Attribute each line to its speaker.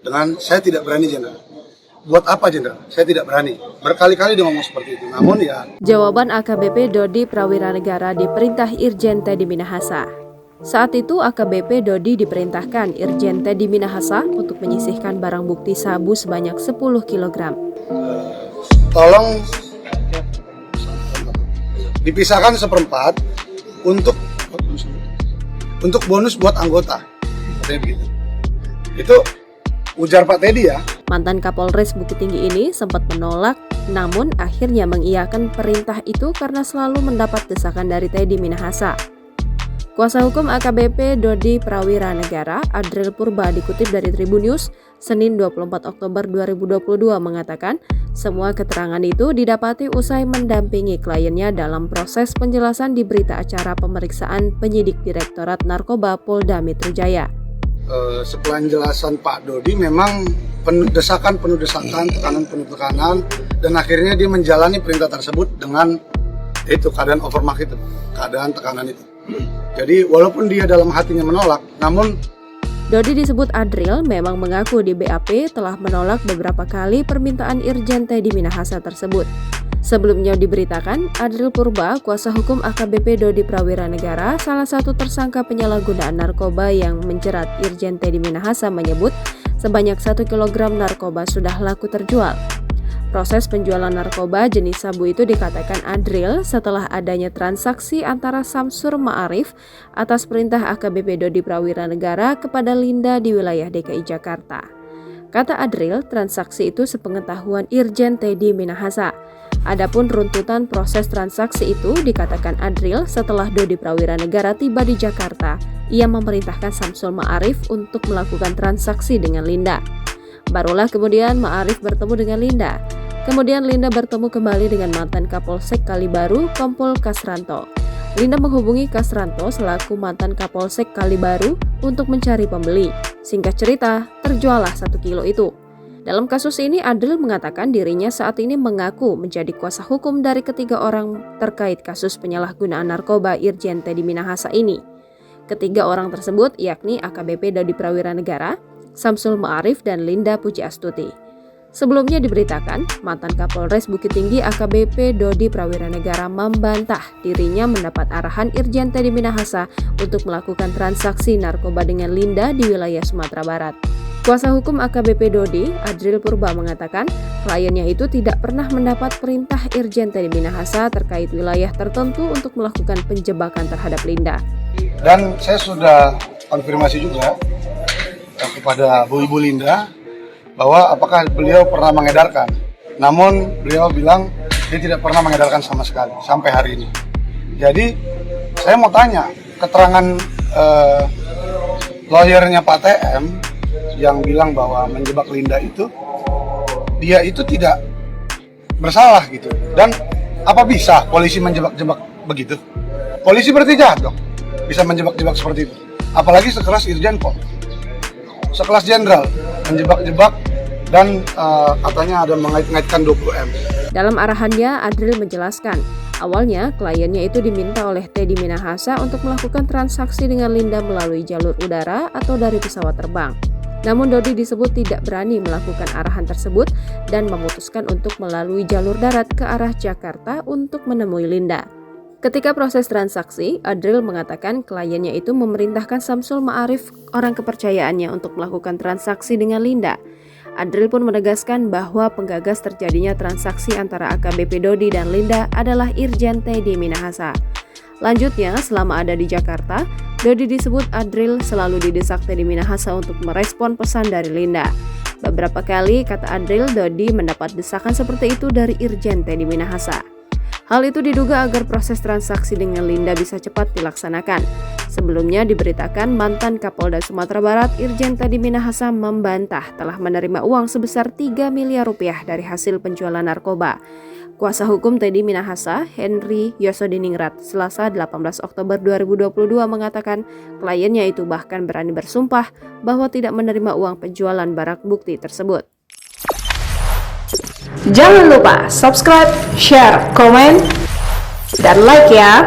Speaker 1: dengan saya tidak berani jenderal. Buat apa jenderal? Saya tidak berani. Berkali-kali dia ngomong seperti itu. Namun ya.
Speaker 2: Jawaban AKBP Dodi Prawiranegara diperintah Irjen Teddy Minahasa. Saat itu AKBP Dodi diperintahkan Irjen Teddy Minahasa untuk menyisihkan barang bukti sabu sebanyak 10 kg.
Speaker 1: Tolong dipisahkan seperempat untuk bonus buat anggota. Katanya begitu. Itu ujar Pak Teddy ya.
Speaker 2: Mantan Kapolres Bukit Tinggi ini sempat menolak, namun akhirnya mengiyakan perintah itu karena selalu mendapat desakan dari Teddy Minahasa. Kuasa hukum AKBP Dodi Prawiranegara, Adril Purba, dikutip dari Tribun News, Senin 24 Oktober 2022 mengatakan, semua keterangan itu didapati usai mendampingi kliennya dalam proses penjelasan di berita acara pemeriksaan penyidik Direktorat Narkoba Polda Metro Jaya.
Speaker 1: Setelah penjelasan Pak Dodi memang penuh desakan, tekanan, dan akhirnya dia menjalani perintah tersebut dengan itu keadaan overmark itu, keadaan tekanan itu. Jadi walaupun dia dalam hatinya menolak, namun
Speaker 2: Dodi disebut Adril memang mengaku di BAP telah menolak beberapa kali permintaan Irjen Teddy Minahasa tersebut. Sebelumnya diberitakan, Adril Purba, kuasa hukum AKBP Dodi Prawiranegara, salah satu tersangka penyalahgunaan narkoba yang menjerat Irjen Teddy Minahasa, menyebut sebanyak 1 kg narkoba sudah laku terjual. Proses penjualan narkoba jenis sabu itu dikatakan Adril setelah adanya transaksi antara Samsur Ma'arif atas perintah AKBP Dodi Prawiranegara kepada Linda di wilayah DKI Jakarta. Kata Adril, transaksi itu sepengetahuan Irjen Teddy Minahasa. Adapun runtutan proses transaksi itu dikatakan Adril setelah Dodi Prawiranegara tiba di Jakarta, ia memerintahkan Samsul Ma'arif untuk melakukan transaksi dengan Linda. Barulah kemudian Ma'arif bertemu dengan Linda. Kemudian Linda bertemu kembali dengan mantan Kapolsek Kalibaru, Kompol Kasranto. Linda menghubungi Kasranto selaku mantan Kapolsek Kalibaru untuk mencari pembeli. Singkat cerita, terjuallah 1 kilo itu. Dalam kasus ini, Adril mengatakan dirinya saat ini mengaku menjadi kuasa hukum dari ketiga orang terkait kasus penyalahgunaan narkoba Irjen Teddy Minahasa ini. Ketiga orang tersebut yakni AKBP Dodi Prawiranegara, Samsul Ma'arif, dan Linda Pujiastuti. Sebelumnya diberitakan, mantan Kapolres Bukit Tinggi AKBP Dodi Prawiranegara membantah dirinya mendapat arahan Irjen Teddy Minahasa untuk melakukan transaksi narkoba dengan Linda di wilayah Sumatera Barat. Kuasa hukum AKBP Dodi, Adril Purba, mengatakan kliennya itu tidak pernah mendapat perintah Irjen Teddy Minahasa terkait wilayah tertentu untuk melakukan penjebakan terhadap Linda.
Speaker 1: Dan saya sudah konfirmasi juga kepada Bu Ibu Linda bahwa apakah beliau pernah mengedarkan. Namun beliau bilang dia tidak pernah mengedarkan sama sekali sampai hari ini. Jadi saya mau tanya, keterangan lawyernya Pak TM yang bilang bahwa menjebak Linda itu, dia itu tidak bersalah gitu. Dan apa bisa polisi menjebak-jebak begitu? Polisi berarti jahat dong, bisa menjebak-jebak seperti itu. Apalagi sekelas Irjen Pol, sekelas jenderal, menjebak-jebak dan katanya ada mengait-ngaitkan 20M.
Speaker 2: Dalam arahannya, Adril menjelaskan, awalnya kliennya itu diminta oleh Teddy Minahasa untuk melakukan transaksi dengan Linda melalui jalur udara atau dari pesawat terbang. Namun Dodi disebut tidak berani melakukan arahan tersebut dan memutuskan untuk melalui jalur darat ke arah Jakarta untuk menemui Linda. Ketika proses transaksi, Adril mengatakan kliennya itu memerintahkan Samsul Ma'arif, orang kepercayaannya, untuk melakukan transaksi dengan Linda. Adril pun menegaskan bahwa penggagas terjadinya transaksi antara AKBP Dodi dan Linda adalah Irjen Teddy Minahasa. Lanjutnya, selama ada di Jakarta, Dodi disebut Adril selalu didesak Teddy Minahasa untuk merespon pesan dari Linda. Beberapa kali, kata Adril, Dodi mendapat desakan seperti itu dari Irjen Teddy Minahasa. Hal itu diduga agar proses transaksi dengan Linda bisa cepat dilaksanakan. Sebelumnya diberitakan mantan Kapolda Sumatera Barat Irjen Teddy Minahasa membantah telah menerima uang sebesar 3 miliar rupiah dari hasil penjualan narkoba. Kuasa hukum Teddy Minahasa, Henry Yosodiningrat, Selasa 18 Oktober 2022 mengatakan kliennya itu bahkan berani bersumpah bahwa tidak menerima uang penjualan barang bukti tersebut.
Speaker 3: Jangan lupa subscribe, share, komen, dan like ya!